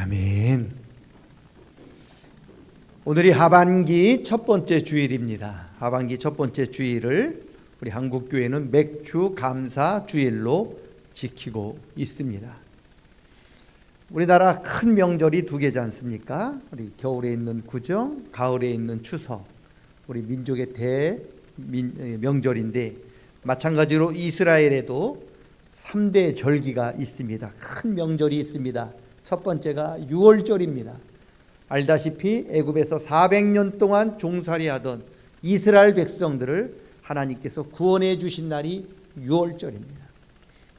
아멘. 오늘이 하반기 첫 번째 주일입니다. 하반기 첫 번째 주일을 우리 한국교회는 맥주 감사 주일로 지키고 있습니다. 우리나라 큰 명절이 두 개지 않습니까? 우리 겨울에 있는 구정, 가을에 있는 추석, 우리 민족의 명절인데, 마찬가지로 이스라엘에도 3대 절기가 있습니다. 큰 명절이 있습니다. 첫 번째가 유월절입니다. 알다시피 애굽에서 400년 동안 종살이하던 이스라엘 백성들을 하나님께서 구원해 주신 날이 유월절입니다.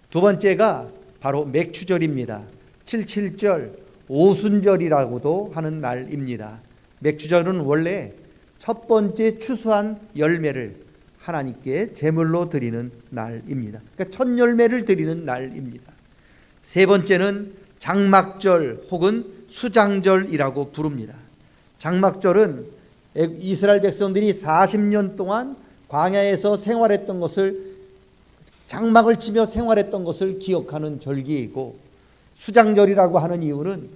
두 번째가 바로 맥추절입니다. 77절, 오순절이라고도 하는 날입니다. 맥추절은 원래 첫 번째 추수한 열매를 하나님께 제물로 드리는 날입니다. 그러니까 첫 열매를 드리는 날입니다. 세 번째는 장막절 혹은 수장절이라고 부릅니다. 장막절은 이스라엘 백성들이 40년 동안 광야에서 생활했던 것을, 장막을 치며 생활했던 것을 기억하는 절기이고, 수장절이라고 하는 이유는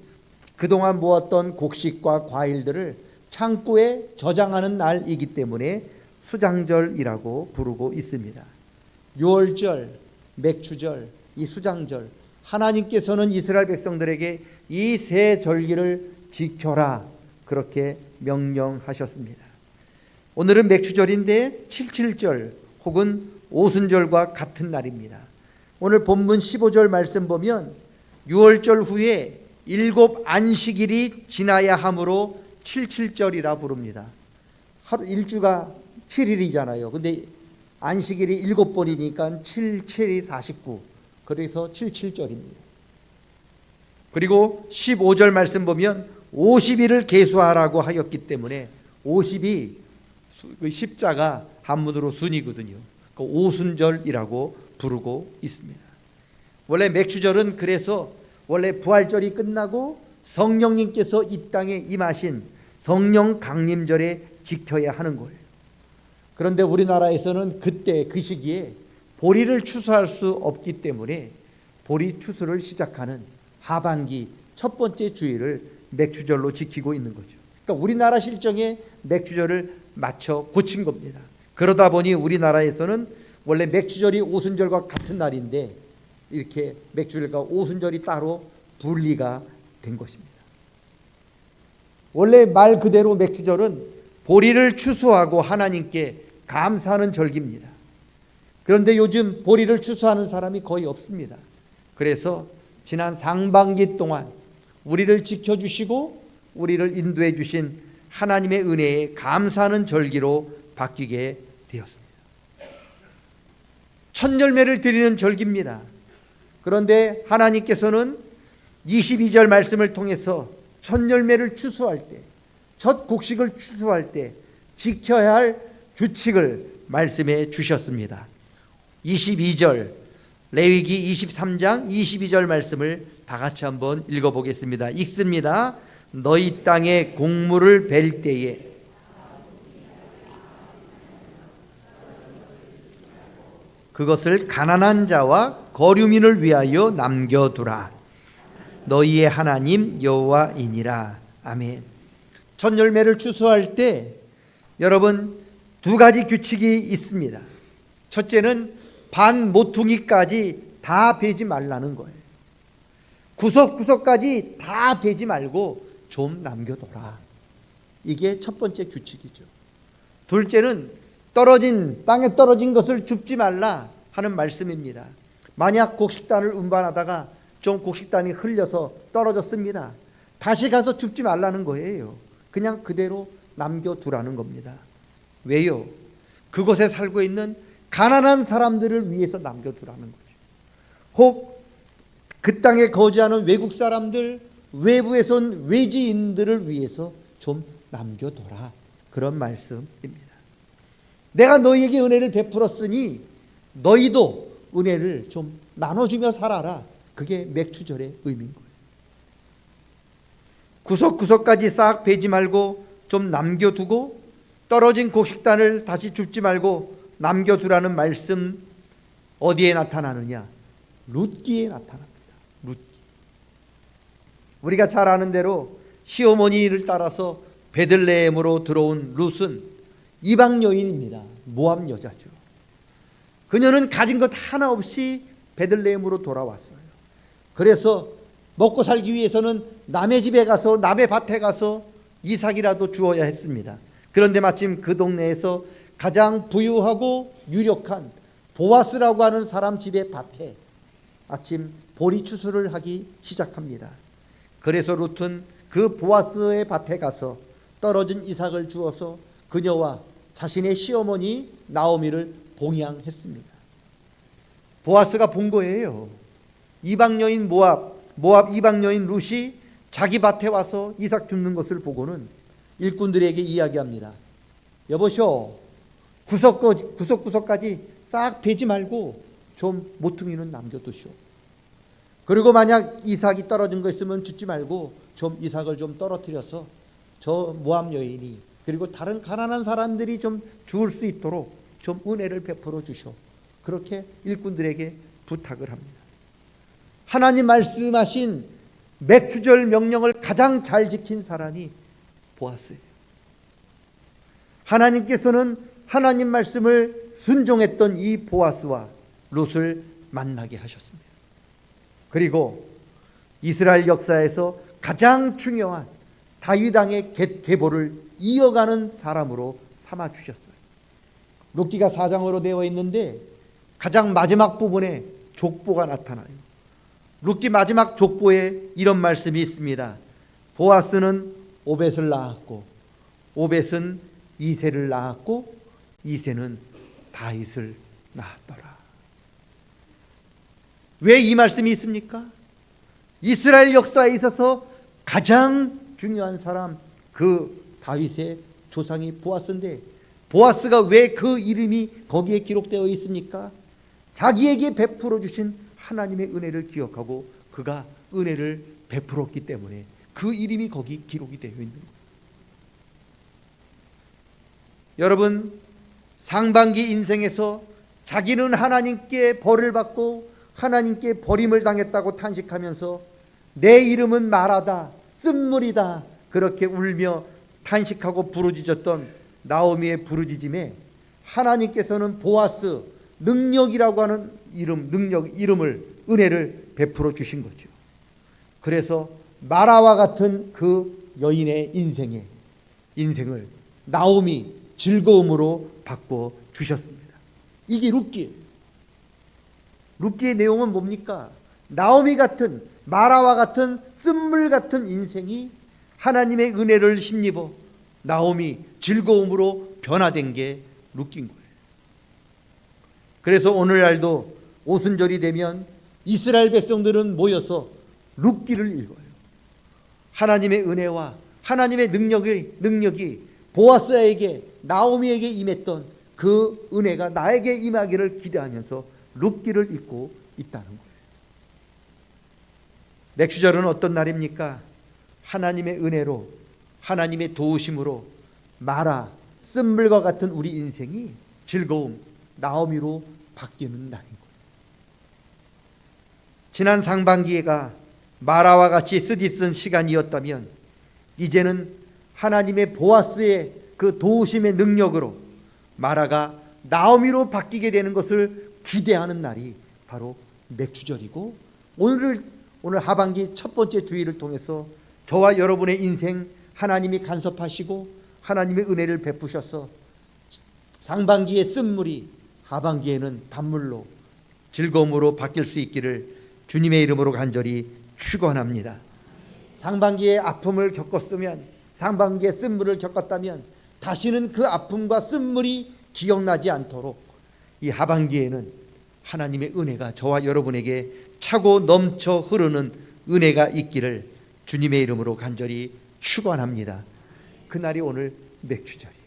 그동안 모았던 곡식과 과일들을 창고에 저장하는 날이기 때문에 수장절이라고 부르고 있습니다. 유월절, 맥추절, 이 수장절, 하나님께서는 이스라엘 백성들에게 이 세 절기를 지켜라, 그렇게 명령하셨습니다. 오늘은 맥추절인데 77절 혹은 오순절과 같은 날입니다. 오늘 본문 15절 말씀 보면 유월절 후에 7 안식일이 지나야 하므로 77절이라 부릅니다. 하루 일주가 7일이잖아요. 근데 안식일이 7번이니까 7, 7이 49. 그래서 77절입니다. 그리고 15절 말씀 보면 50일을 계수하라고 하였기 때문에 50이 십자가 한문으로 순이거든요. 그 오순절이라고 부르고 있습니다. 원래 맥추절은 그래서 원래 부활절이 끝나고 성령님께서 이 땅에 임하신 성령 강림절에 지켜야 하는 거예요. 그런데 우리나라에서는 그때 그 시기에 보리를 추수할 수 없기 때문에 보리 추수를 시작하는 하반기 첫 번째 주일을 맥추절로 지키고 있는 거죠. 그러니까 우리나라 실정에 맥추절을 맞춰 고친 겁니다. 그러다 보니 우리나라에서는 원래 맥추절이 오순절과 같은 날인데 이렇게 맥추절과 오순절이 따로 분리가 된 것입니다. 원래 말 그대로 맥추절은 보리를 추수하고 하나님께 감사하는 절기입니다. 그런데 요즘 보리를 추수하는 사람이 거의 없습니다. 그래서 지난 상반기 동안 우리를 지켜주시고 우리를 인도해 주신 하나님의 은혜에 감사하는 절기로 바뀌게 되었습니다. 첫 열매를 드리는 절기입니다. 그런데 하나님께서는 22절 말씀을 통해서 첫 열매를 추수할 때, 첫 곡식을 추수할 때 지켜야 할 규칙을 말씀해 주셨습니다. 22절, 레위기 23장 22절 말씀을 다 같이 한번 읽어보겠습니다. 읽습니다. 너희 땅에 곡물을 벨 때에 그것을 가난한 자와 거류민을 위하여 남겨두라. 너희의 하나님 여호와이니라. 아멘. 첫 열매를 추수할 때 여러분 두 가지 규칙이 있습니다. 첫째는 반 모퉁이까지 다 베지 말라는 거예요. 구석구석까지 다 베지 말고 좀 남겨둬라. 이게 첫 번째 규칙이죠. 둘째는 땅에 떨어진 것을 줍지 말라 하는 말씀입니다. 만약 곡식단을 운반하다가 좀 곡식단이 흘려서 떨어졌습니다. 다시 가서 줍지 말라는 거예요. 그냥 그대로 남겨두라는 겁니다. 왜요? 그곳에 살고 있는 가난한 사람들을 위해서 남겨두라는 거죠. 혹 그 땅에 거주하는 외국 사람들, 외부에서 온 외지인들을 위해서 좀 남겨둬라, 그런 말씀입니다. 내가 너희에게 은혜를 베풀었으니 너희도 은혜를 좀 나눠주며 살아라. 그게 맥추절의 의미인 거예요. 구석구석까지 싹 베지 말고 좀 남겨두고, 떨어진 곡식단을 다시 줍지 말고 남겨두라는 말씀 어디에 나타나느냐? 룻기에 나타납니다. 룻기. 우리가 잘 아는 대로 시어머니를 따라서 베들레헴으로 들어온 룻은 이방 여인입니다. 모압 여자죠. 그녀는 가진 것 하나 없이 베들레헴으로 돌아왔어요. 그래서 먹고 살기 위해서는 남의 집에 가서, 남의 밭에 가서 이삭이라도 주어야 했습니다. 그런데 마침 그 동네에서 가장 부유하고 유력한 보아스라고 하는 사람 집의 밭에 아침 보리 추수를 하기 시작합니다. 그래서 룻은 그 보아스의 밭에 가서 떨어진 이삭을 주어서 그녀와 자신의 시어머니 나오미를 봉양했습니다. 보아스가 본 거예요. 이방 여인 모압 이방 여인 룻이 자기 밭에 와서 이삭 줍는 것을 보고는 일꾼들에게 이야기합니다. 여보쇼, 구석구석까지 싹 베지 말고 좀 모퉁이는 남겨두시오. 그리고 만약 이삭이 떨어진 거 있으면 줍지 말고 좀 이삭을 좀 떨어뜨려서 저 모압 여인이 그리고 다른 가난한 사람들이 좀 주울 수 있도록 좀 은혜를 베풀어 주시오. 그렇게 일꾼들에게 부탁을 합니다. 하나님 말씀하신 맥추절 명령을 가장 잘 지킨 사람이 보아스예요. 하나님께서는 하나님 말씀을 순종했던 이 보아스와 룻을 만나게 하셨습니다. 그리고 이스라엘 역사에서 가장 중요한 다윗 왕의 계보를 이어가는 사람으로 삼아 주셨어요. 룻기가 4장으로 되어 있는데 가장 마지막 부분에 족보가 나타나요. 룻기 마지막 족보에 이런 말씀이 있습니다. 보아스는 오벳을 낳았고 오벳은 이새를 낳았고 이새는 다윗을 낳았더라. 왜 이 말씀이 있습니까? 이스라엘 역사에 있어서 가장 중요한 사람, 그 다윗의 조상이 보아스인데 보아스가 왜 그 이름이 거기에 기록되어 있습니까? 자기에게 베풀어 주신 하나님의 은혜를 기억하고 그가 은혜를 베풀었기 때문에 그 이름이 거기 기록이 되어 있는 거예요. 여러분, 상반기 인생에서 자기는 하나님께 벌을 받고 하나님께 버림을 당했다고 탄식하면서 내 이름은 말하다, 쓴물이다 그렇게 울며 탄식하고 부르짖었던 나오미의 부르짖음에 하나님께서는 보아스, 능력이라고 하는 이름을, 은혜를 베풀어 주신 거죠. 그래서 마라와 같은 그 여인의 인생을 나오미, 즐거움으로 바꿔 주셨습니다. 이게 룻기의 내용은 뭡니까? 나오미 같은, 마라와 같은, 쓴물 같은 인생이 하나님의 은혜를 힘입어 나오미 즐거움으로 변화된 게 룻기인 거예요. 그래서 오늘날도 오순절이 되면 이스라엘 백성들은 모여서 룻기를 읽어요. 하나님의 은혜와 하나님의 능력이 보아스에게, 나오미에게 임했던 그 은혜가 나에게 임하기를 기대하면서 룻기를 읽고 있다는 거예요. 맥주절은 어떤 날입니까? 하나님의 은혜로, 하나님의 도우심으로 마라, 쓴물과 같은 우리 인생이 즐거움, 나오미로 바뀌는 날인 거예요. 지난 상반기가 마라와 같이 쓰디쓴 시간이었다면 이제는 하나님의 보아스의 그 도우심의 능력으로 마라가 나오미로 바뀌게 되는 것을 기대하는 날이 바로 맥주절이고, 오늘 하반기 첫 번째 주일을 통해서 저와 여러분의 인생 하나님이 간섭하시고 하나님의 은혜를 베푸셔서 상반기의 쓴물이 하반기에는 단물로 즐거움으로 바뀔 수 있기를 주님의 이름으로 간절히 축원합니다. 상반기에 아픔을 겪었으면, 상반기에 쓴물을 겪었다면 다시는 그 아픔과 쓴물이 기억나지 않도록 이 하반기에는 하나님의 은혜가 저와 여러분에게 차고 넘쳐 흐르는 은혜가 있기를 주님의 이름으로 간절히 축원합니다. 그날이 오늘 맥주절이에요.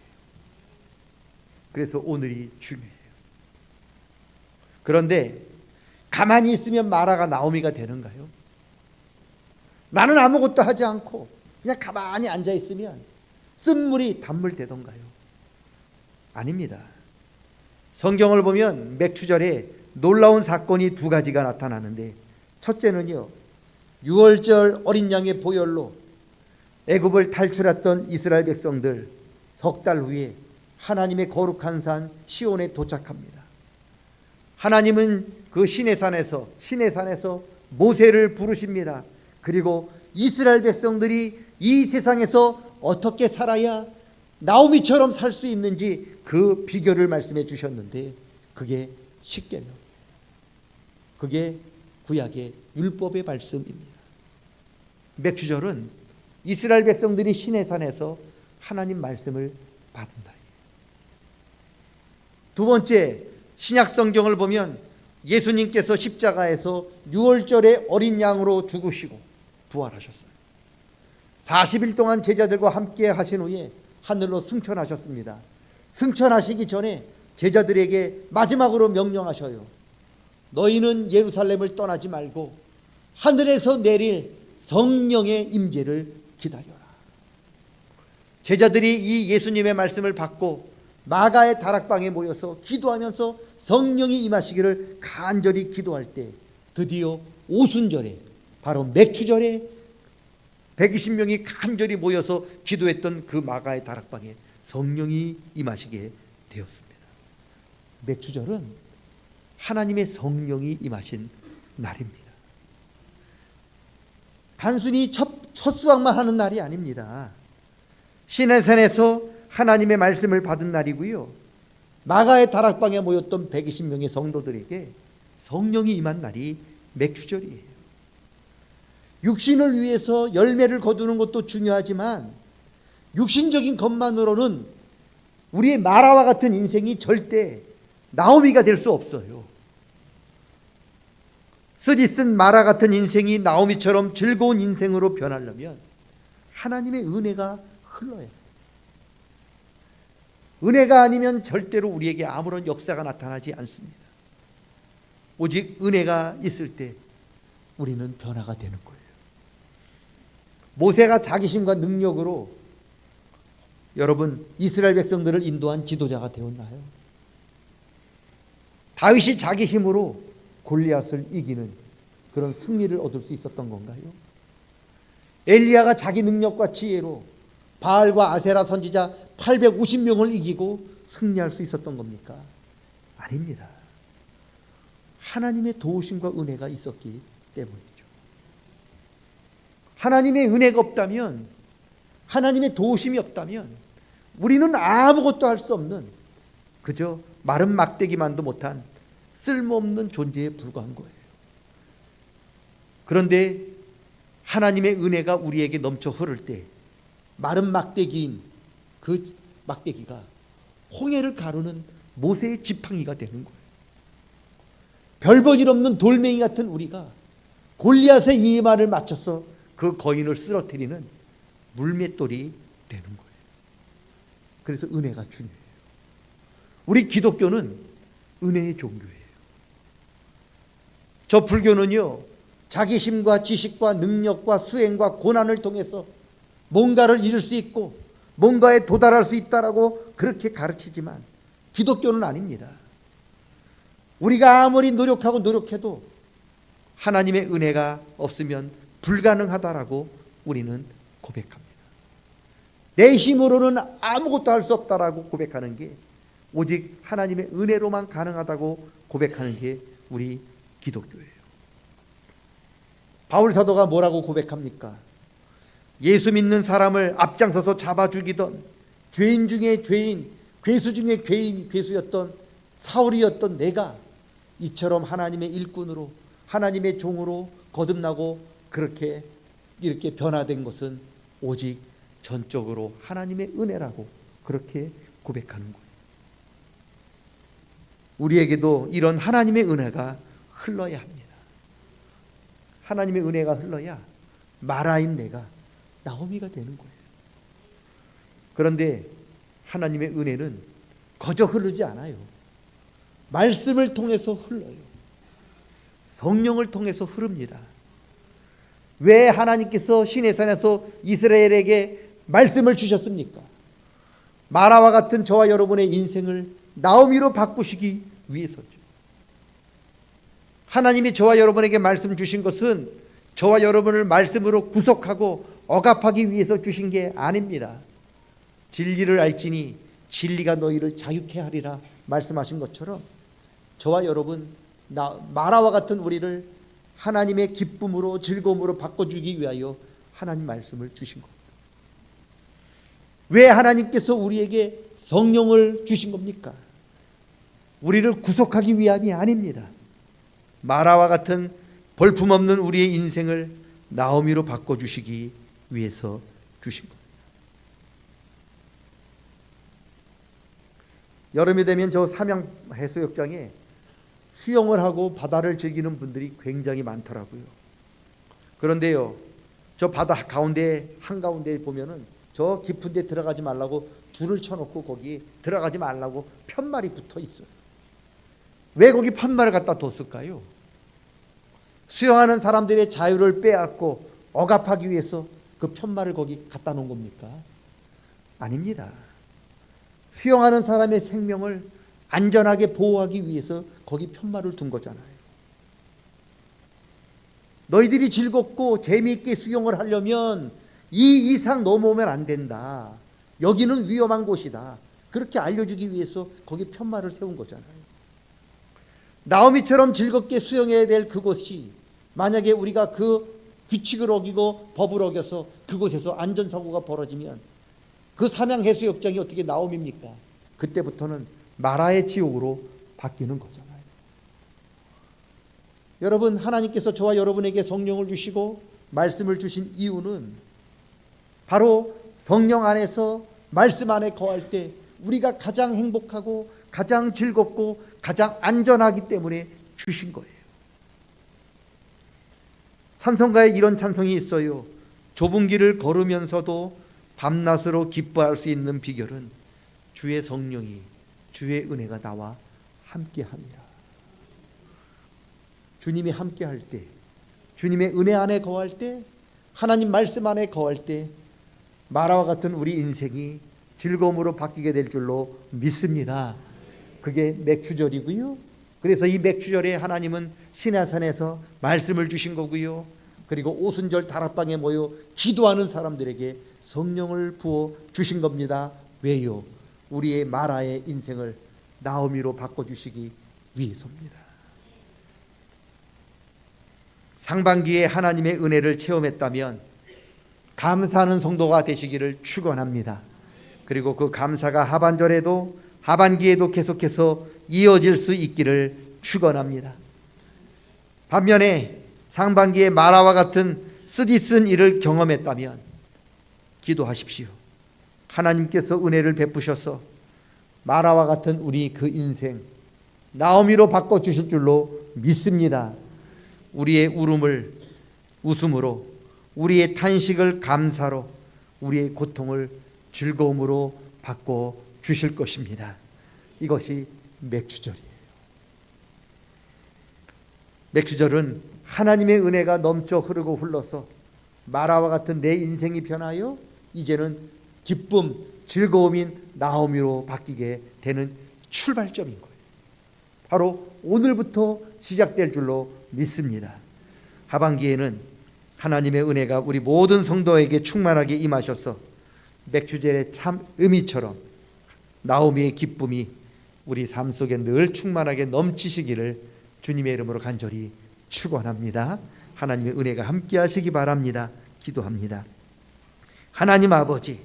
그래서 오늘이 중요해요. 그런데 가만히 있으면 마라가 나오미가 되는가요? 나는 아무것도 하지 않고 그냥 가만히 앉아 있으면 쓴물이 단물 되던가요? 아닙니다. 성경을 보면 맥주절에 놀라운 사건이 두 가지가 나타나는데, 첫째는요, 유월절 어린 양의 보혈로 애굽을 탈출했던 이스라엘 백성들, 석 달 후에 하나님의 거룩한 산 시온에 도착합니다. 하나님은 그 시내산에서 모세를 부르십니다. 그리고 이스라엘 백성들이 이 세상에서 어떻게 살아야 나오미처럼 살 수 있는지 그 비결을 말씀해 주셨는데, 그게 십계명, 그게 구약의 율법의 말씀입니다. 맥주절은 이스라엘 백성들이 시내산에서 하나님 말씀을 받은 날이에요. 두 번째, 신약 성경을 보면 예수님께서 십자가에서 유월절에 어린 양으로 죽으시고 부활하셨어요. 40일 동안 제자들과 함께 하신 후에 하늘로 승천하셨습니다. 승천하시기 전에 제자들에게 마지막으로 명령하셔요. 너희는 예루살렘을 떠나지 말고 하늘에서 내릴 성령의 임재를 기다려라. 제자들이 이 예수님의 말씀을 받고 마가의 다락방에 모여서 기도하면서 성령이 임하시기를 간절히 기도할 때, 드디어 오순절에, 바로 맥추절에 120명이 간절히 모여서 기도했던 그 마가의 다락방에 성령이 임하시게 되었습니다. 맥추절은 하나님의 성령이 임하신 날입니다. 단순히 첫 수확만 하는 날이 아닙니다. 시내산에서 하나님의 말씀을 받은 날이고요, 마가의 다락방에 모였던 120명의 성도들에게 성령이 임한 날이 맥추절이에요. 육신을 위해서 열매를 거두는 것도 중요하지만 육신적인 것만으로는 우리의 마라와 같은 인생이 절대 나오미가 될 수 없어요. 쓰디쓴 마라 같은 인생이 나오미처럼 즐거운 인생으로 변하려면 하나님의 은혜가 흘러야 해요. 은혜가 아니면 절대로 우리에게 아무런 역사가 나타나지 않습니다. 오직 은혜가 있을 때 우리는 변화가 되는 거예요. 모세가 자기심과 능력으로 여러분 이스라엘 백성들을 인도한 지도자가 되었나요? 다윗이 자기 힘으로 골리앗을 이기는 그런 승리를 얻을 수 있었던 건가요? 엘리야가 자기 능력과 지혜로 바알과 아세라 선지자 850명을 이기고 승리할 수 있었던 겁니까? 아닙니다. 하나님의 도우심과 은혜가 있었기 때문이죠. 하나님의 은혜가 없다면, 하나님의 도우심이 없다면 우리는 아무것도 할 수 없는, 그저 마른 막대기만도 못한 쓸모없는 존재에 불과한 거예요. 그런데 하나님의 은혜가 우리에게 넘쳐 흐를 때 마른 막대기인 그 막대기가 홍해를 가르는 모세의 지팡이가 되는 거예요. 별볼일 없는 돌멩이 같은 우리가 골리앗의 이 말을 맞춰서 그 거인을 쓰러뜨리는 물맷돌이 되는 거예요. 그래서 은혜가 중요해요. 우리 기독교는 은혜의 종교예요. 저 불교는요, 자기심과 지식과 능력과 수행과 고난을 통해서 뭔가를 이룰 수 있고 뭔가에 도달할 수 있다라고 그렇게 가르치지만 기독교는 아닙니다. 우리가 아무리 노력해도 하나님의 은혜가 없으면 불가능하다라고 우리는 고백합니다. 내 힘으로는 아무것도 할 수 없다라고 고백하는 게, 오직 하나님의 은혜로만 가능하다고 고백하는 게 우리 기독교예요. 바울 사도가 뭐라고 고백합니까? 예수 믿는 사람을 앞장서서 잡아 죽이던 죄인 중에 죄인, 괴수 중에 괴수였던 사울이었던 내가 이처럼 하나님의 일꾼으로, 하나님의 종으로 거듭나고 이렇게 변화된 것은 오직 전적으로 하나님의 은혜라고 그렇게 고백하는 거예요. 우리에게도 이런 하나님의 은혜가 흘러야 합니다. 하나님의 은혜가 흘러야 마라인 내가 나오미가 되는 거예요. 그런데 하나님의 은혜는 거저 흐르지 않아요. 말씀을 통해서 흘러요. 성령을 통해서 흐릅니다. 왜 하나님께서 시내산에서 이스라엘에게 말씀을 주셨습니까? 마라와 같은 저와 여러분의 인생을 나오미로 바꾸시기 위해서죠. 하나님이 저와 여러분에게 말씀 주신 것은 저와 여러분을 말씀으로 구속하고 억압하기 위해서 주신 게 아닙니다. 진리를 알지니 진리가 너희를 자유케 하리라 말씀하신 것처럼 저와 여러분, 마라와 같은 우리를 하나님의 기쁨으로 즐거움으로 바꿔주기 위하여 하나님 말씀을 주신 겁니다. 왜 하나님께서 우리에게 성령을 주신 겁니까? 우리를 구속하기 위함이 아닙니다. 마라와 같은 볼품없는 우리의 인생을 나오미로 바꿔주시기 위해서 주신 겁니다. 여름이 되면 저 삼양 해수욕장에 수영을 하고 바다를 즐기는 분들이 굉장히 많더라고요. 그런데요, 저 바다 가운데 한가운데 보면은 저 깊은 데 들어가지 말라고 줄을 쳐놓고 거기 들어가지 말라고 편말이 붙어 있어요. 왜 거기 편말을 갖다 뒀을까요? 수영하는 사람들의 자유를 빼앗고 억압하기 위해서 그 편말을 거기 갖다 놓은 겁니까? 아닙니다. 수영하는 사람의 생명을 안전하게 보호하기 위해서 거기 편말을 둔 거잖아요. 너희들이 즐겁고 재미있게 수영을 하려면 이 이상 넘어오면 안 된다. 여기는 위험한 곳이다. 그렇게 알려주기 위해서 거기 편말을 세운 거잖아요. 나오미처럼 즐겁게 수영해야 될 그곳이 만약에 우리가 그 규칙을 어기고 법을 어겨서 그곳에서 안전사고가 벌어지면 그 삼양해수욕장이 어떻게 나오미입니까? 그때부터는 마라의 지옥으로 바뀌는 거잖아요. 여러분, 하나님께서 저와 여러분에게 성령을 주시고 말씀을 주신 이유는 바로 성령 안에서 말씀 안에 거할 때 우리가 가장 행복하고 가장 즐겁고 가장 안전하기 때문에 주신 거예요. 찬송가에 이런 찬송이 있어요. 좁은 길을 걸으면서도 밤낮으로 기뻐할 수 있는 비결은 주의 성령이, 주의 은혜가 나와 함께합니다. 주님이 함께할 때, 주님의 은혜 안에 거할 때, 하나님 말씀 안에 거할 때 마라와 같은 우리 인생이 즐거움으로 바뀌게 될 줄로 믿습니다. 그게 맥추절이고요. 그래서 이 맥추절에 하나님은 시내산에서 말씀을 주신 거고요. 그리고 오순절 다락방에 모여 기도하는 사람들에게 성령을 부어 주신 겁니다. 왜요? 우리의 마라의 인생을 나오미로 바꿔주시기 위해서입니다. 상반기에 하나님의 은혜를 체험했다면 감사하는 성도가 되시기를 축원합니다. 그리고 그 감사가 하반절에도 하반기에도 계속해서 이어질 수 있기를 축원합니다. 반면에 상반기에 마라와 같은 쓰디쓴 일을 경험했다면 기도하십시오. 하나님께서 은혜를 베푸셔서 마라와 같은 우리 그 인생 나오미로 바꿔주실 줄로 믿습니다. 우리의 울음을 웃음으로, 우리의 탄식을 감사로, 우리의 고통을 즐거움으로 바꿔주실 것입니다. 이것이 맥추절이에요. 맥추절은 하나님의 은혜가 넘쳐 흐르고 흘러서 마라와 같은 내 인생이 변하여 이제는 기쁨, 즐거움인 나오미로 바뀌게 되는 출발점인 거예요. 바로 오늘부터 시작될 줄로 믿습니다. 하반기에는 하나님의 은혜가 우리 모든 성도에게 충만하게 임하셔서 맥추절의 참 의미처럼 나오미의 기쁨이 우리 삶 속에 늘 충만하게 넘치시기를 주님의 이름으로 간절히 축원합니다. 하나님의 은혜가 함께 하시기 바랍니다. 기도합니다. 하나님 아버지,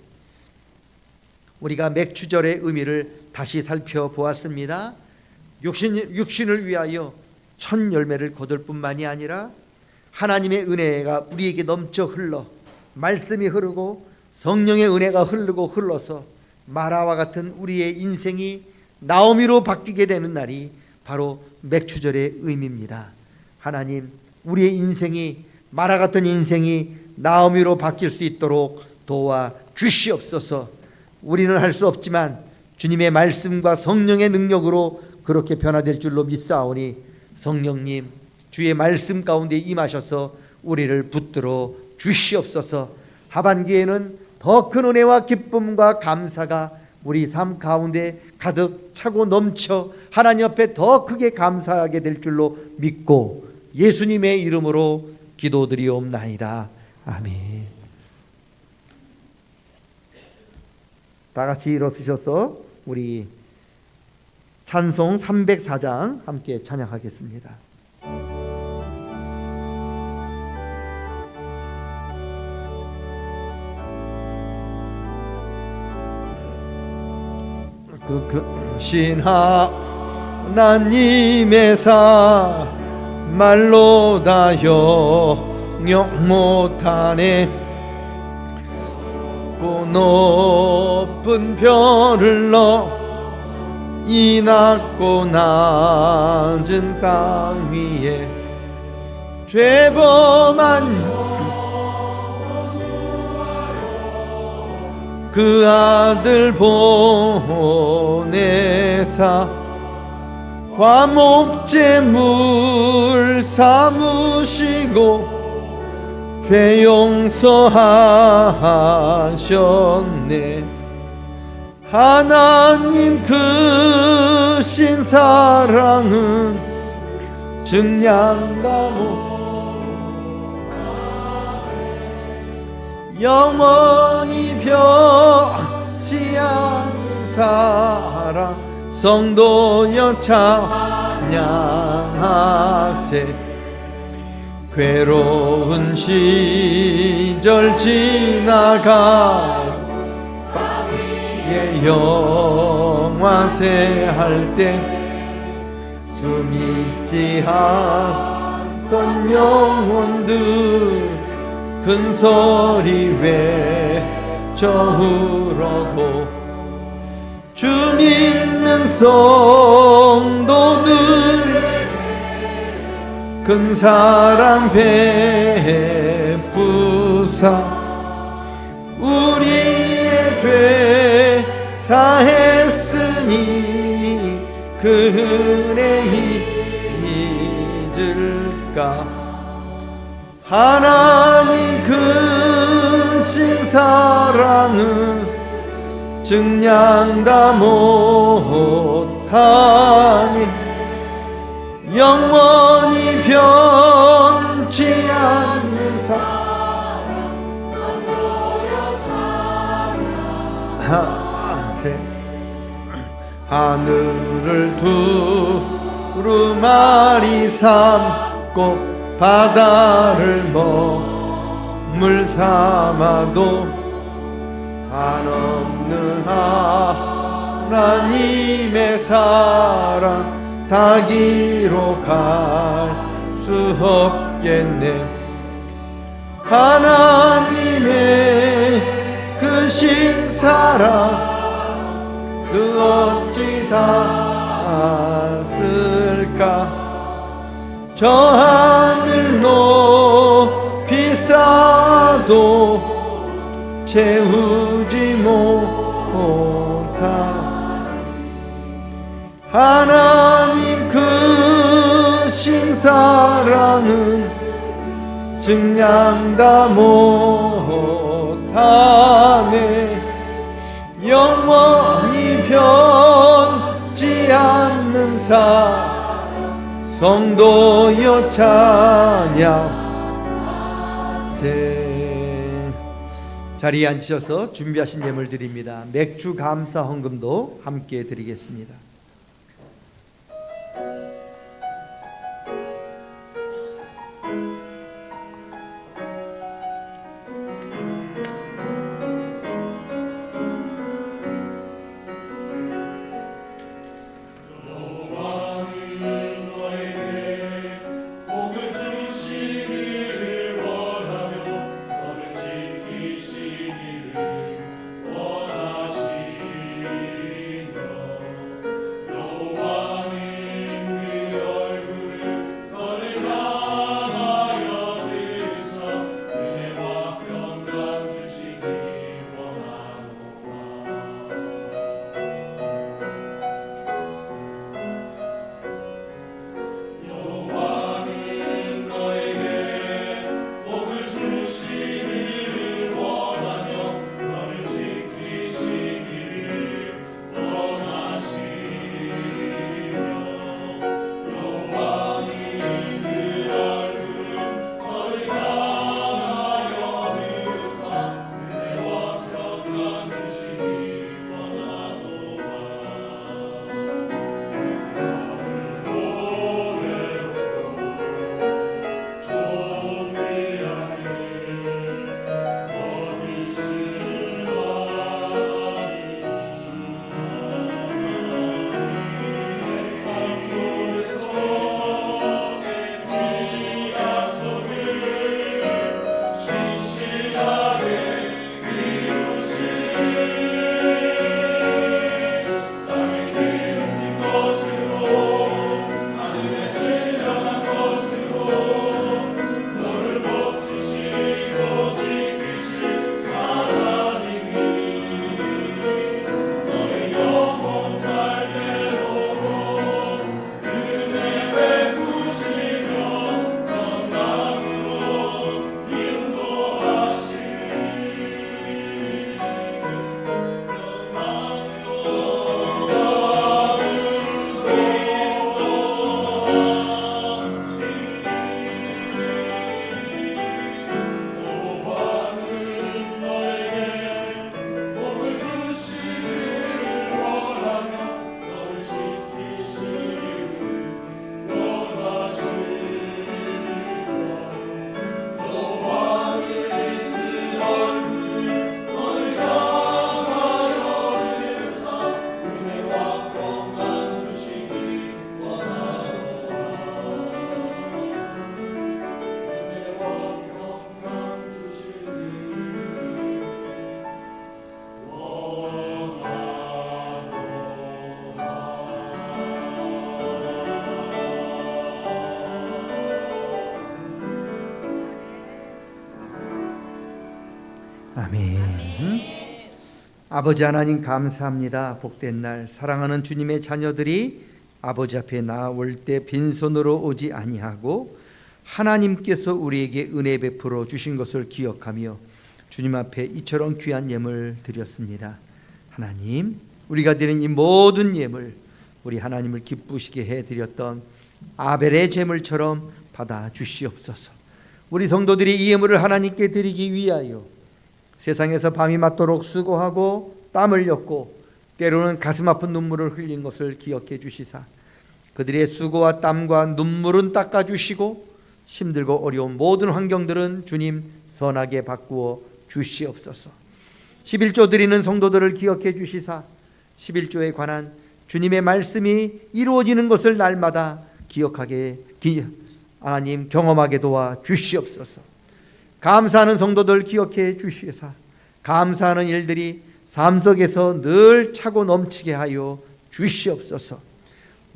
우리가 맥추절의 의미를 다시 살펴보았습니다. 육신을 위하여 첫 열매를 거둘 뿐만이 아니라 하나님의 은혜가 우리에게 넘쳐 흘러 말씀이 흐르고 성령의 은혜가 흐르고 흘러서 마라와 같은 우리의 인생이 나오미로 바뀌게 되는 날이 바로 맥추절의 의미입니다. 하나님, 우리의 인생이 마라 같은 인생이 나오미로 바뀔 수 있도록 도와 주시옵소서. 우리는 할 수 없지만 주님의 말씀과 성령의 능력으로 그렇게 변화될 줄로 믿사오니 성령님, 주의 말씀 가운데 임하셔서 우리를 붙들어 주시옵소서. 하반기에는 더 큰 은혜와 기쁨과 감사가 우리 삶 가운데 가득 차고 넘쳐 하나님 앞에 더 크게 감사하게 될 줄로 믿고 예수님의 이름으로 기도드리옵나이다. 아멘. 다 같이 일어서셔서 우리 찬송 304장 함께 찬양하겠습니다. 그 크신 하나님의 사 말로 다 영영 못하네. 그 높은 별을 넣어 이 낮고 낮은 땅 위에 죄범한 그 아들 보내사 화목제물 삼으시고 죄 용서하셨네. 하나님 크신 사랑은 증량다모 영원히 변치 않는 사랑 성도여 찬양하세. 괴로운 시절 지나가 땅에 영화세 할 때 주 믿지 않던 영혼들 큰 소리 외쳐 울어도 주 믿는 성도들 큰 사랑 베푸사 우리의 죄 사했으니 그 은혜 잊을까. 하나님 크신 사랑은 증량다 못하니 영원히 변치 않는 사랑 성도여 찬양하세. 하늘을 두루마리 삼고 바다를 먹물 삼아도 한없는 하나님의 사랑 닿기로 갈 수 없겠네. 하나님의 크신 사랑 그 어찌 닿았을까. 저 하늘 높이 쌓아도 채우지 못한 하나님 크신 사랑은 증량다 못하네. 영원히 변치 않는 사랑 성도여 찬양하세. 자리에 앉으셔서 준비하신 예물 드립니다. 맥주 감사 헌금도 함께 드리겠습니다. 아멘. 아버지 하나님 감사합니다. 복된 날 사랑하는 주님의 자녀들이 아버지 앞에 나올 때 빈손으로 오지 아니하고 하나님께서 우리에게 은혜 베풀어 주신 것을 기억하며 주님 앞에 이처럼 귀한 예물 드렸습니다. 하나님, 우리가 드린 이 모든 예물 우리 하나님을 기쁘시게 해드렸던 아벨의 제물처럼 받아 주시옵소서. 우리 성도들이 이 예물을 하나님께 드리기 위하여 세상에서 밤이 맞도록 수고하고 땀을 흘렸고 때로는 가슴 아픈 눈물을 흘린 것을 기억해 주시사 그들의 수고와 땀과 눈물은 닦아주시고 힘들고 어려운 모든 환경들은 주님 선하게 바꾸어 주시옵소서. 11조 드리는 성도들을 기억해 주시사 11조에 관한 주님의 말씀이 이루어지는 것을 날마다 기억하게 하나님 경험하게 도와 주시옵소서. 감사하는 성도들 기억해 주시사 감사하는 일들이 삶 속에서 늘 차고 넘치게 하여 주시옵소서.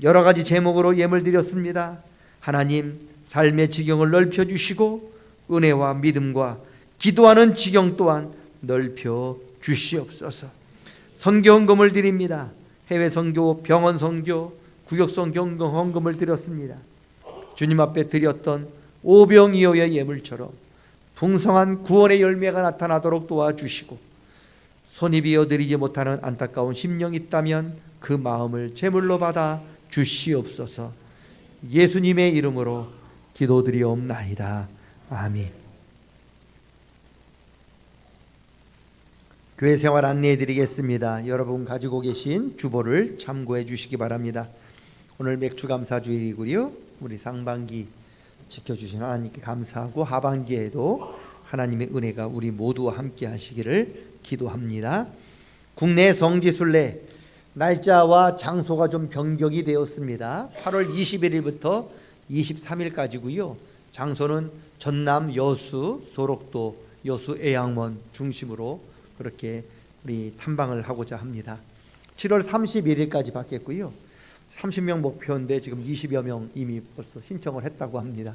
여러 가지 제목으로 예물 드렸습니다. 하나님, 삶의 지경을 넓혀 주시고 은혜와 믿음과 기도하는 지경 또한 넓혀 주시옵소서. 선교 헌금을 드립니다. 해외 선교, 병원 선교, 구역 선교 헌금을 드렸습니다. 주님 앞에 드렸던 오병이어의 예물처럼 풍성한 구원의 열매가 나타나도록 도와주시고 손이 비어 드리지 못하는 안타까운 심령이 있다면 그 마음을 제물로 받아 주시옵소서. 예수님의 이름으로 기도드리옵나이다. 아멘. 교회 생활 안내해 드리겠습니다. 여러분 가지고 계신 주보를 참고해 주시기 바랍니다. 오늘 맥주감사주일이고요. 우리 상반기 지켜주신 하나님께 감사하고 하반기에도 하나님의 은혜가 우리 모두와 함께 하시기를 기도합니다. 국내 성지순례 날짜와 장소가 좀 변경이 되었습니다. 8월 21일부터 23일까지고요. 장소는 전남 여수, 소록도, 여수 애양원 중심으로 그렇게 우리 탐방을 하고자 합니다. 7월 31일까지 받겠고요. 30명 목표인데 지금 20여 명 이미 벌써 신청을 했다고 합니다.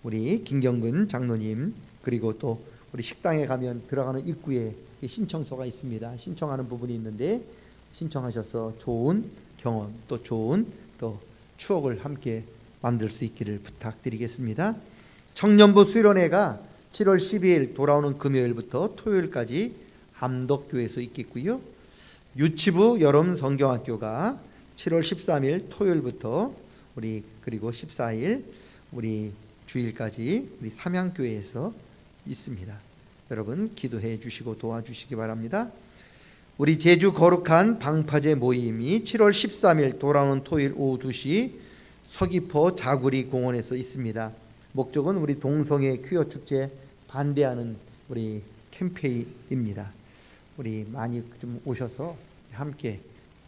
우리 김경근 장로님 그리고 또 우리 식당에 가면 들어가는 입구에 신청서가 있습니다. 신청하는 부분이 있는데 신청하셔서 좋은 경험 또 좋은 또 추억을 함께 만들 수 있기를 부탁드리겠습니다. 청년부 수련회가 7월 12일 돌아오는 금요일부터 토요일까지 함덕교에서 있겠고요. 유치부 여름 성경학교가 7월 13일 토요일부터 우리 그리고 14일 우리 주일까지 우리 삼양교회에서 있습니다. 여러분 기도해 주시고 도와주시기 바랍니다. 우리 제주 거룩한 방파제 모임이 7월 13일 돌아오는 토요일 오후 2시 서귀포 자구리 공원에서 있습니다. 목적은 우리 동성애 퀴어 축제 반대하는 우리 캠페인입니다. 우리 많이 좀 오셔서 함께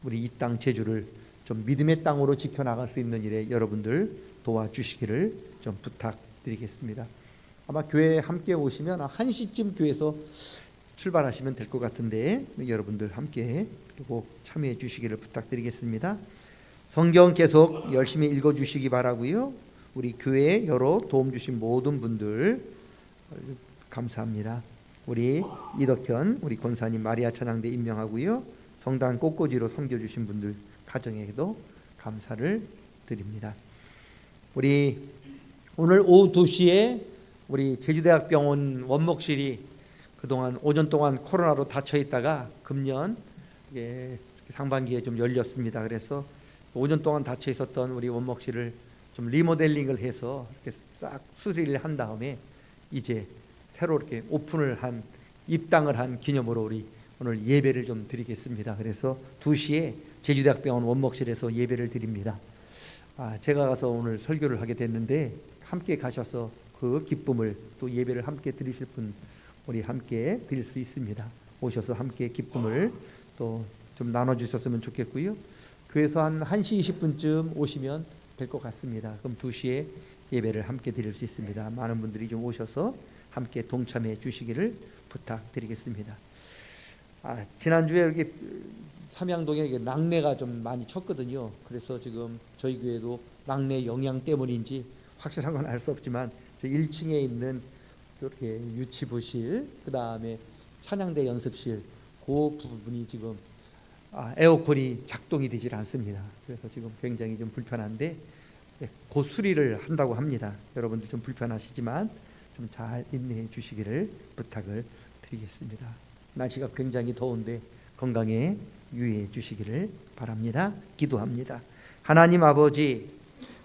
우리 이 땅 제주를 좀 믿음의 땅으로 지켜나갈 수 있는 일에 여러분들 도와주시기를 좀 부탁드리겠습니다. 아마 교회에 함께 오시면 1시쯤 교회에서 출발하시면 될 것 같은데 여러분들 함께 꼭 참여해 주시기를 부탁드리겠습니다. 성경 계속 열심히 읽어주시기 바라고요. 우리 교회에 여러 도움 주신 모든 분들 감사합니다. 우리 이덕현 우리 권사님 마리아 찬양대 임명하고요. 성당 꽃꽂이로 섬겨주신 분들 가정에도 감사를 드립니다. 우리 오늘 오후 2시에 우리 제주대학병원 원목실이 그동안 5년 동안 코로나로 닫혀 있다가 금년 상반기에 좀 열렸습니다. 그래서 5년 동안 닫혀 있었던 우리 원목실을 좀 리모델링을 해서 이렇게 싹 수리를 한 다음에 이제 새로 이렇게 오픈을 한 입당을 한 기념으로 우리 오늘 예배를 좀 드리겠습니다. 그래서 2시에 제주대학병원 원목실에서 예배를 드립니다. 제가 가서 오늘 설교를 하게 됐는데 함께 가셔서 그 기쁨을 또 예배를 함께 드리실 분 우리 함께 드릴 수 있습니다. 오셔서 함께 기쁨을 또 좀 나눠주셨으면 좋겠고요. 교회에서 한 1시 20분쯤 오시면 될 것 같습니다. 그럼 2시에 예배를 함께 드릴 수 있습니다. 많은 분들이 좀 오셔서 함께 동참해 주시기를 부탁드리겠습니다. 지난주에 이렇게 삼양동에 낙뢰가 좀 많이 쳤거든요. 그래서 지금 저희 교회도 낙뢰 영향 때문인지 확실한 건 알 수 없지만 저 1층에 있는 이렇게 유치부실, 그 다음에 찬양대 연습실 그 부분이 지금 에어컨이 작동이 되질 않습니다. 그래서 지금 굉장히 좀 불편한데 곧 수리를 한다고 합니다. 여러분들 좀 불편하시지만 좀 잘 인내해 주시기를 부탁을 드리겠습니다. 날씨가 굉장히 더운데 건강에 유의해 주시기를 바랍니다. 기도합니다. 하나님 아버지,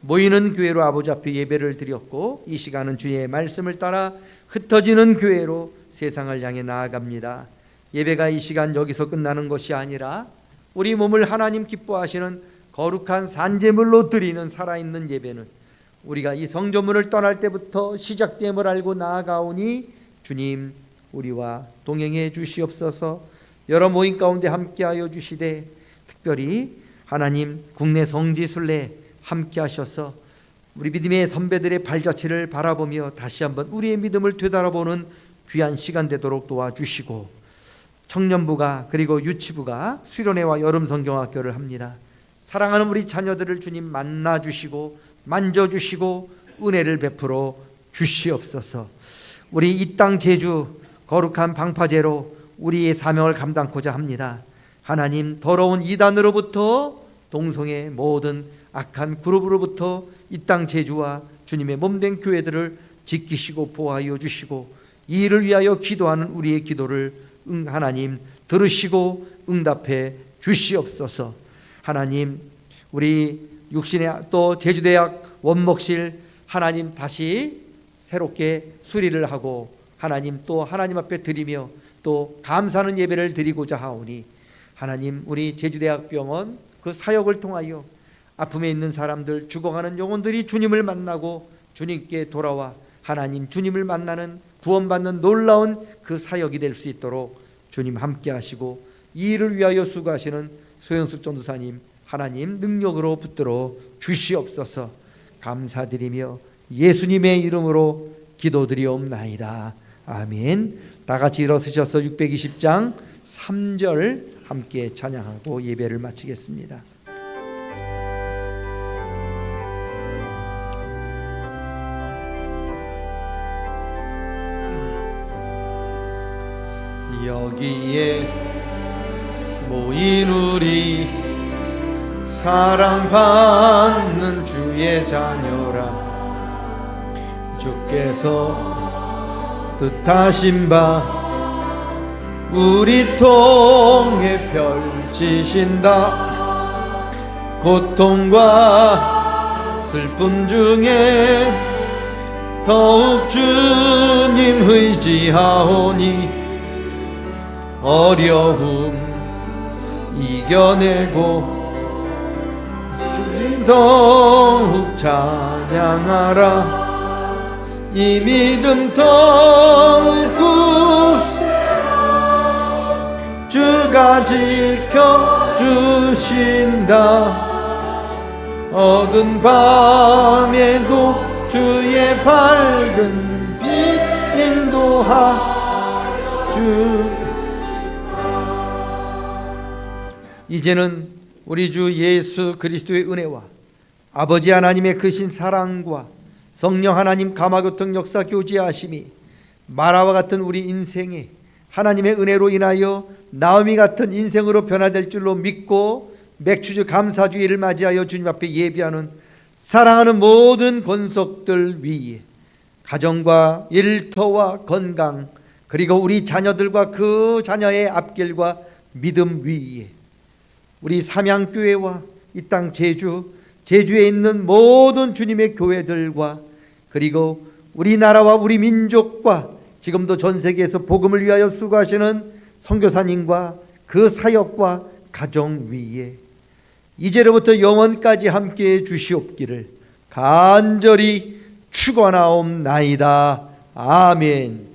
모이는 교회로 아버지 앞에 예배를 드렸고 이 시간은 주의 말씀을 따라 흩어지는 교회로 세상을 향해 나아갑니다. 예배가 이 시간 여기서 끝나는 것이 아니라 우리 몸을 하나님 기뻐하시는 거룩한 산제물로 드리는 살아있는 예배는 우리가 이 성전문을 떠날 때부터 시작됨을 알고 나아가오니 주님 우리와 동행해 주시옵소서. 여러 모임 가운데 함께하여 주시되 특별히 하나님 국내 성지순례 함께 하셔서 우리 믿음의 선배들의 발자취를 바라보며 다시 한번 우리의 믿음을 되돌아보는 귀한 시간 되도록 도와주시고, 청년부가 그리고 유치부가 수련회와 여름 성경학교를 합니다. 사랑하는 우리 자녀들을 주님 만나주시고 만져주시고 은혜를 베풀어 주시옵소서. 우리 이 땅 제주 거룩한 방파제로 우리의 사명을 감당코자 합니다. 하나님, 더러운 이단으로부터 동성의 모든 악한 그룹으로부터 이 땅 제주와 주님의 몸된 교회들을 지키시고 보호하여 주시고 이 일을 위하여 기도하는 우리의 기도를 하나님 들으시고 응답해 주시옵소서. 하나님, 우리 육신의 또 제주대학 원목실 하나님 다시 새롭게 수리를 하고 하나님 또 하나님 앞에 드리며 또 감사하는 예배를 드리고자 하오니 하나님, 우리 제주대학병원 그 사역을 통하여 아픔에 있는 사람들, 죽어가는 영혼들이 주님을 만나고 주님께 돌아와 하나님 주님을 만나는 구원받는 놀라운 그 사역이 될 수 있도록 주님 함께 하시고 이 일을 위하여 수고하시는 소영숙 전도사님 하나님 능력으로 붙들어 주시옵소서. 감사드리며 예수님의 이름으로 기도드리옵나이다. 아멘. 다 같이 일어서셔서 620장 3절 함께 찬양하고 예배를 마치겠습니다. 여기에 모인 우리 사랑받는 주의 자녀라. 주께서 뜻하신 바 우리 통해 펼치신다. 고통과 슬픔 중에 더욱 주님 의지하오니 어려움 이겨내고 주님 더욱 찬양하라. 이 믿음 더욱 굳세라. 주가 지켜주신다. 어두운 밤에도 주의 밝은 빛 인도하여 주. 이제는 우리 주 예수 그리스도의 은혜와 아버지 하나님의 크신 사랑과 성령 하나님 감화교통 역사 교제하심이 마라와 같은 우리 인생에 하나님의 은혜로 인하여 나오미 같은 인생으로 변화될 줄로 믿고 맥주주 감사주의를 맞이하여 주님 앞에 예비하는 사랑하는 모든 권속들 위에 가정과 일터와 건강 그리고 우리 자녀들과 그 자녀의 앞길과 믿음 위에 우리 삼양교회와 이 땅 제주에 있는 모든 주님의 교회들과 그리고 우리나라와 우리 민족과 지금도 전 세계에서 복음을 위하여 수고하시는 선교사님과 그 사역과 가정 위에 이제로부터 영원까지 함께해 주시옵기를 간절히 축원하옵나이다. 아멘.